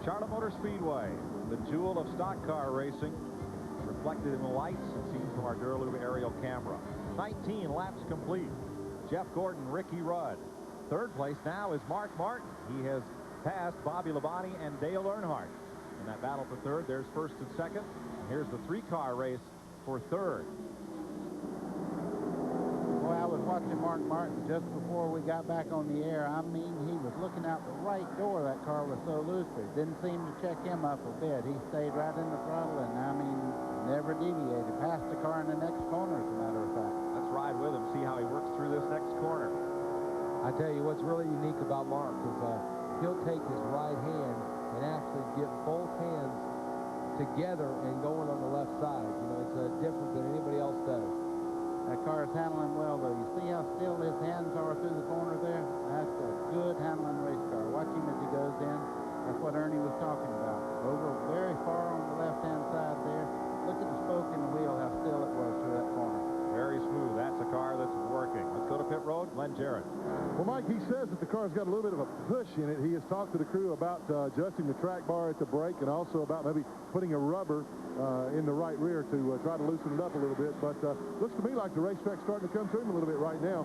Charlotte Motor Speedway, the jewel of stock car racing, reflected in the lights and seen from our Duralube aerial camera. 19 laps complete. Jeff Gordon, Ricky Rudd. Third place now is Mark Martin. He has passed Bobby Labonte and Dale Earnhardt. In that battle for third, there's first and second. Here's the three-car race for third. Boy, I was watching Mark Martin just before we got back on the air. I mean, he was looking out the right door. That car was so loose, but it didn't seem to check him up a bit. He stayed right in the throttle, and I mean, never deviated. Passed the car in the next corner, as a matter of fact. Let's ride with him, see how he works through this next corner. I tell you what's really unique about Mark is he'll take his right hand and actually get both hands together and going on the left side. You know, it's different than anybody else does. That car is handling well, though. You see how still his hands are through the corner there? That's a good handling race car. Watch him as he goes in. That's what Ernie was talking about. Over very far on the left-hand side there. Look at the spoke in the wheel, how still it was through that corner. Very smooth. That's a car that's working. Let's go to pit road. Glenn Jarrett. Well, Mike, he says that the car's got a little bit of a push in it. He has talked to the crew about adjusting the track bar at the brake and also about maybe putting a rubber in the right rear to try to loosen it up a little bit. But looks to me like the racetrack's starting to come through him a little bit right now.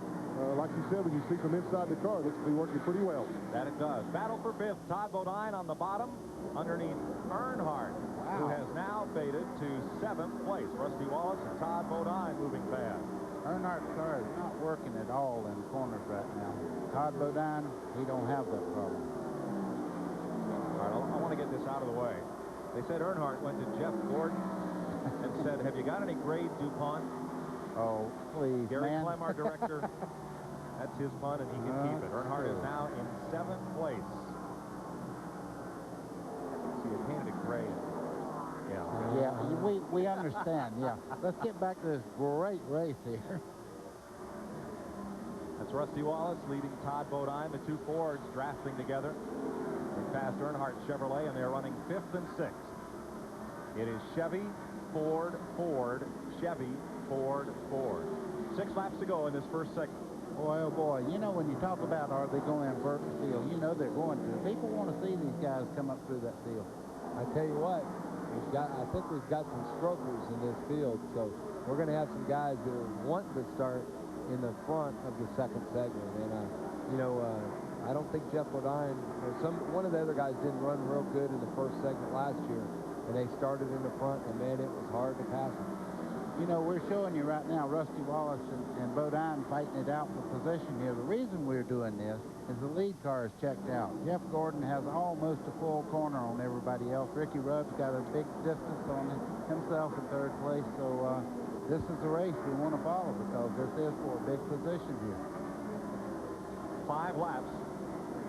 Like you said, when you see from inside the car, it looks to be working pretty well. That it does. Battle for fifth. Todd Bodine on the bottom underneath Earnhardt, who has now faded to 7th place. Rusty Wallace and Todd Bodine moving fast. Earnhardt's car is not working at all in corners right now. Todd Bodine, he don't have that problem. All right, I want to get this out of the way. They said Earnhardt went to Jeff Gordon and said, have you got any grade DuPont? Oh, please, Gary man. Clem, our director. That's his fun, and he can keep it. Earnhardt is now in 7th place. See, it painted a gray. Yeah, we understand, yeah. Let's get back to this great race here. That's Rusty Wallace leading Todd Bodine. The two Fords drafting together. They passed Earnhardt Chevrolet, and they're running 5th and 6th. It is Chevy, Ford, Ford, Chevy, Ford, Ford. 6 laps to go in this first segment. Boy, oh boy, you know, when you talk about are they going to invert the field, you know they're going to. People want to see these guys come up through that field. I tell you what, I think we've got some strokers in this field, so we're going to have some guys that are wanting to start in the front of the second segment. And, you know, I don't think Jeff Bodine or one of the other guys didn't run real good in the first segment last year, and they started in the front, and, man, it was hard to pass them. You know, we're showing you right now Rusty Wallace and Bodine fighting it out for position here. The reason we're doing this is the lead car is checked out. Jeff Gordon has almost a full corner on everybody else. Ricky Rudd's got a big distance on himself in 3rd place. So this is the race we want to follow because this is for a big position here. 5 laps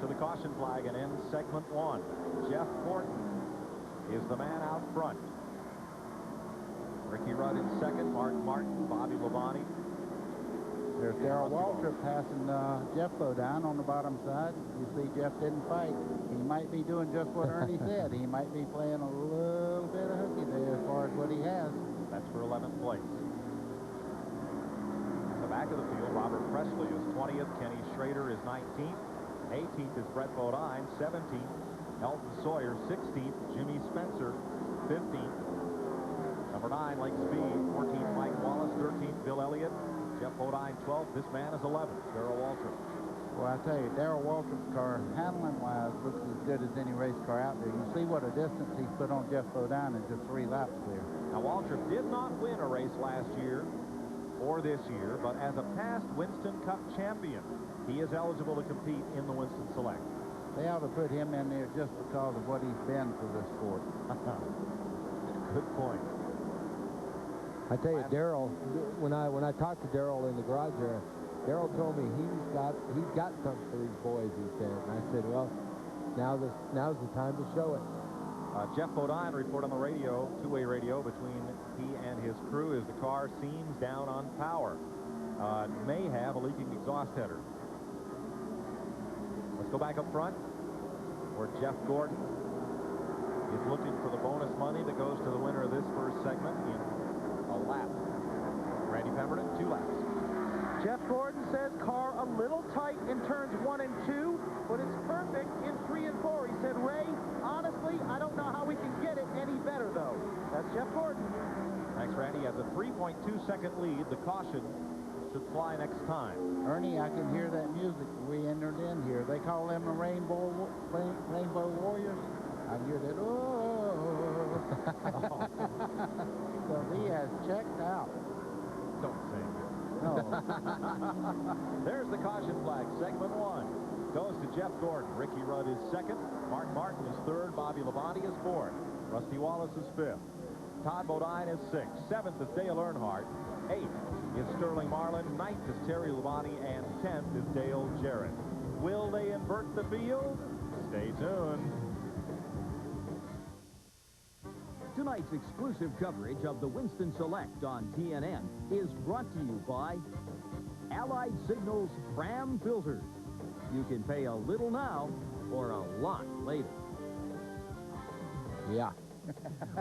to the caution flag and ends segment 1. Jeff Gordon is the man out front. Ricky Rudd in 2nd, Mark Martin, Bobby Labonte. There's Darrell Waltrip passing Jeff Bodine on the bottom side. You see Jeff didn't fight. He might be doing just what Ernie said. He might be playing a little bit of hooky there as far as what he has. That's for 11th place. At the back of the field, Robert Presley is 20th. Kenny Schrader is 19th. 18th is Brett Bodine. 17th, Elton Sawyer. 16th, Jimmy Spencer. 15th. Number 9, Lake Speed. 14th, Mike Wallace. 13th, Bill Elliott. Jeff Bodine, 12th. This man is 11th, Darrell Waltrip. Well, I tell you, Darrell Waltrip's car, handling-wise, looks as good as any race car out there. You see what a distance he's put on Jeff Bodine in just 3 laps there. Now, Waltrip did not win a race last year or this year, but as a past Winston Cup champion, he is eligible to compete in the Winston Select. They ought to put him in there just because of what he's been for this sport. Good point. I tell you, Darrell, when I talked to Darrell in the garage there, Darrell told me he's got something for these boys, he said. And I said, well, now's the time to show it. Jeff Bodine report on the radio, two-way radio between he and his crew, as the car seems down on power. May have a leaking exhaust header. Let's go back up front where Jeff Gordon is looking for the bonus money that goes to the winner of this first segment in a lap. Randy Pemberton, 2 laps. Jeff Gordon says car a little tight in turns 1 and 2, but it's perfect in 3 and 4. He said, Ray, honestly, 3.2-second lead. The caution should fly next time. Ernie, I can hear that music we entered in here. They call them the Rainbow Warriors. I can hear that. Oh. So he has checked out. Don't sing. No. There's the caution flag. Segment 1 goes to Jeff Gordon. Ricky Rudd is second. Mark Martin is third. Bobby Labonte is fourth. Rusty Wallace is fifth. Todd Bodine is sixth. Seventh is Dale Earnhardt. Eighth is Sterling Marlin. Ninth is Terry Labonte. And 10th is Dale Jarrett. Will they invert the field? Stay tuned. Tonight's exclusive coverage of the Winston Select on TNN is brought to you by Allied Signals Fram Filters. You can pay a little now or a lot later. Yeah.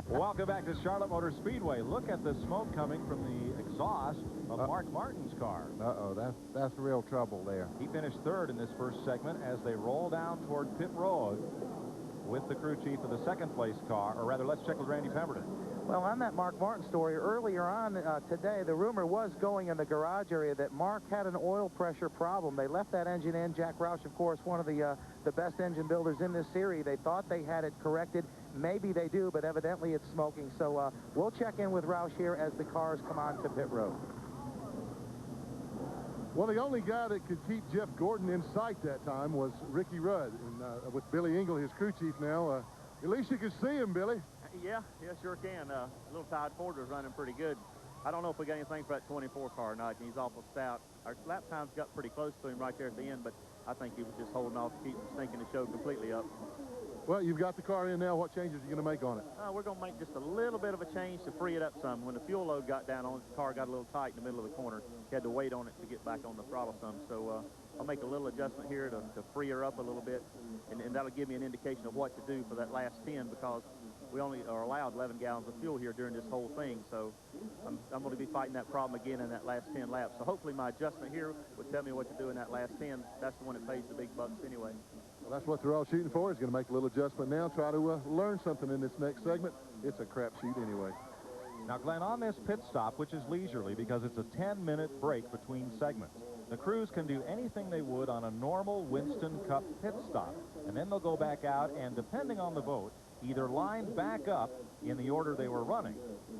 Welcome back to Charlotte Motor Speedway. Look at the smoke coming from the exhaust of Mark Martin's car. Uh-oh, that's real trouble there. He finished third in this first segment as they roll down toward pit road with the crew chief of the second place car, or rather, let's check with Randy Pemberton. Well, on that Mark Martin story, earlier on today, the rumor was going in the garage area that Mark had an oil pressure problem. They left that engine in. Jack Roush, of course, one of the best engine builders in this series. They thought they had it corrected. Maybe they do, but evidently it's smoking. So we'll check in with Roush here as the cars come on to pit road. Well, the only guy that could keep Jeff Gordon in sight that time was Ricky Rudd. And with Billy Engel, his crew chief now, at least you could see him, Billy. Yeah, sure can. Little Todd Ford was running pretty good. I don't know if we got anything for that 24 car or not. He's awful stout. Our lap times got pretty close to him right there at the end, but I think he was just holding off to keep stinking the show completely up. Well, you've got the car in now. What changes are you going to make on it? We're going to make just a little bit of a change to free it up some. When the fuel load got down on it, the car got a little tight in the middle of the corner. He had to wait on it to get back on the throttle some. So I'll make a little adjustment here to free her up a little bit, and that'll give me an indication of what to do for that last 10, because we only are allowed 11 gallons of fuel here during this whole thing. So I'm going to be fighting that problem again in that last 10 laps. So hopefully my adjustment here would tell me what to do in that last 10. That's the one that pays the big bucks anyway. Well, that's what they're all shooting for. He's going to make a little adjustment now, try to learn something in this next segment. It's a crapshoot anyway. Now, Glenn, on this pit stop, which is leisurely because it's a 10-minute break between segments, the crews can do anything they would on a normal Winston Cup pit stop. And then they'll go back out and, depending on the vote, either line back up in the order they were running,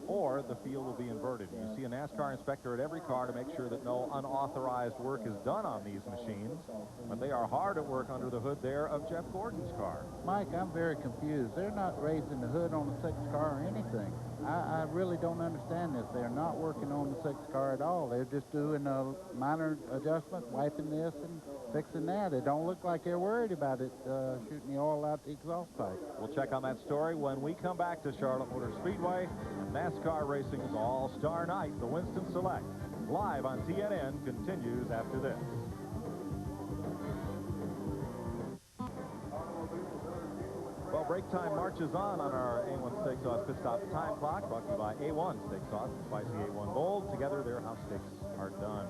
or the field will be inverted. You see a NASCAR inspector at every car to make sure that no unauthorized work is done on these machines, but they are hard at work under the hood there of Jeff Gordon's car. Mike, I'm very confused. They're not raising the hood on the 6th car or anything. I really don't understand this. They're not working on the 6th car at all. They're just doing a minor adjustment, wiping this and fixing that. It don't look like they're worried about it shooting the oil out the exhaust pipe. We'll check on that story when we come back to Charlotte Motor Speedway and NASCAR Racing's All-Star Night. The Winston Select, live on TNN, continues after this. Well, break time marches on our A1 Steak Sauce Pit Stop Time Clock, brought to you by A1 Steak Sauce and Spicy A1 Gold. Together, they're how steaks are done.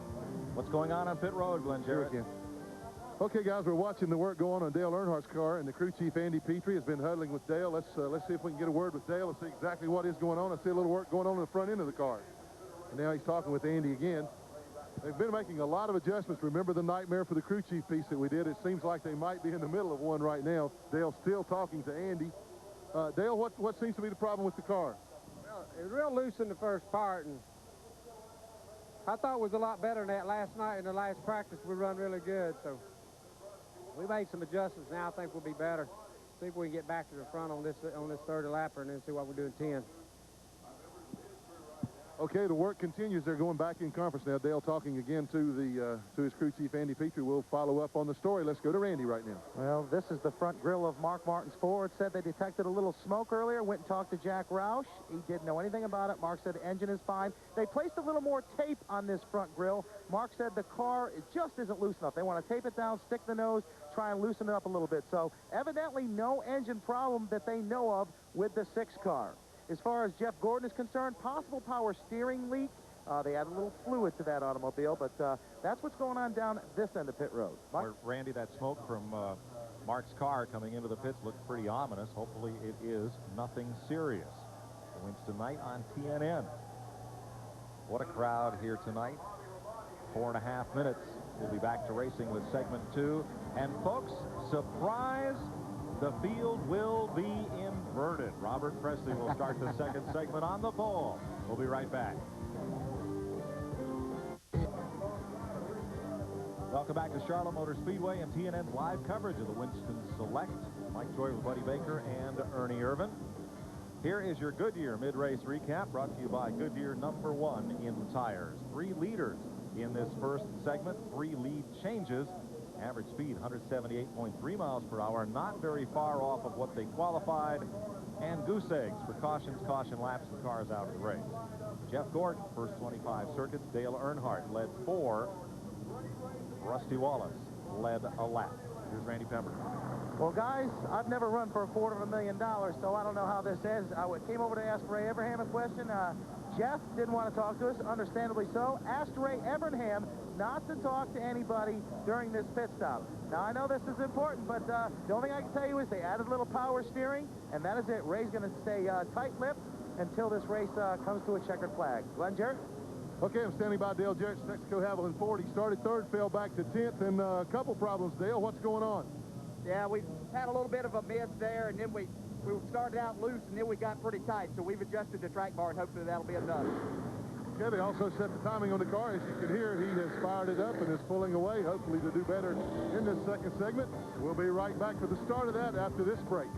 What's going on pit road, Glenn Jarrett? Okay, guys, we're watching the work go on Dale Earnhardt's car, and the crew chief, Andy Petrie, has been huddling with Dale. Let's see if we can get a word with Dale and see exactly what is going on. I see a little work going on in the front end of the car. And now he's talking with Andy again. They've been making a lot of adjustments. Remember the nightmare for the crew chief piece that we did? It seems like they might be in the middle of one right now. Dale's still talking to Andy. Dale, what seems to be the problem with the car? Well, it was real loose in the first part, and I thought it was a lot better than that last night. In the last practice, we run really good, so we made some adjustments. Now I think we'll be better. See if we can get back to the front on this 30 lapper, and then see what we do in 10. Okay, the work continues. They're going back in conference now. Dale talking again to his crew chief, Andy Petrie. We'll follow up on the story. Let's go to Randy right now. Well, this is the front grille of Mark Martin's Ford. Said they detected a little smoke earlier. Went and talked to Jack Roush. He didn't know anything about it. Mark said the engine is fine. They placed a little more tape on this front grille. Mark said the car just isn't loose enough. They want to tape it down, stick the nose, try and loosen it up a little bit. So evidently no engine problem that they know of with the 6 car. As far as Jeff Gordon is concerned, possible power steering leak. They add a little fluid to that automobile, but that's what's going on down this end of pit road. Where, Randy, that smoke from Mark's car coming into the pits looked pretty ominous. Hopefully it is nothing serious. Winston Night on TNN. What a crowd here tonight. 4.5 minutes. We'll be back to racing with segment 2. And folks, surprise, the field will be inverted. Robert Presley will start the second segment on the pole. We'll be right back. Welcome back to Charlotte Motor Speedway and TNN's live coverage of the Winston Select. Mike Joy with Buddy Baker and Ernie Irvin. Here is your Goodyear mid-race recap, brought to you by Goodyear #1 in tires. 3 leaders in this first segment, 3 lead changes. Average speed 178.3 miles per hour, not very far off of what they qualified. And goose eggs for cautions, caution laps, and cars out of the race. Jeff Gordon, first 25 circuits. Dale Earnhardt led 4. Rusty Wallace led a lap. Here's Randy Pemberton. Well, guys, I've never run for $250,000, so I don't know how this ends. I came over to ask Ray Evernham a question. Jeff didn't want to talk to us, understandably so. Asked Ray Evernham not to talk to anybody during this pit stop. Now, I know this is important, but the only thing I can tell you is they added a little power steering, and that is it. Ray's going to stay tight-lipped until this race comes to a checkered flag. Glenn Jarrett? Okay, I'm standing by Dale Jarrett's Texaco Haviland Ford. He started 3rd, fell back to 10th, and a couple problems, Dale. What's going on? Yeah, we had a little bit of a miss there, and then we started out loose, and then we got pretty tight, so we've adjusted the track bar, and hopefully that'll be enough. Okay, they also set the timing on the car. As you can hear, he has fired it up and is pulling away, hopefully to do better in this second segment. We'll be right back for the start of that after this break.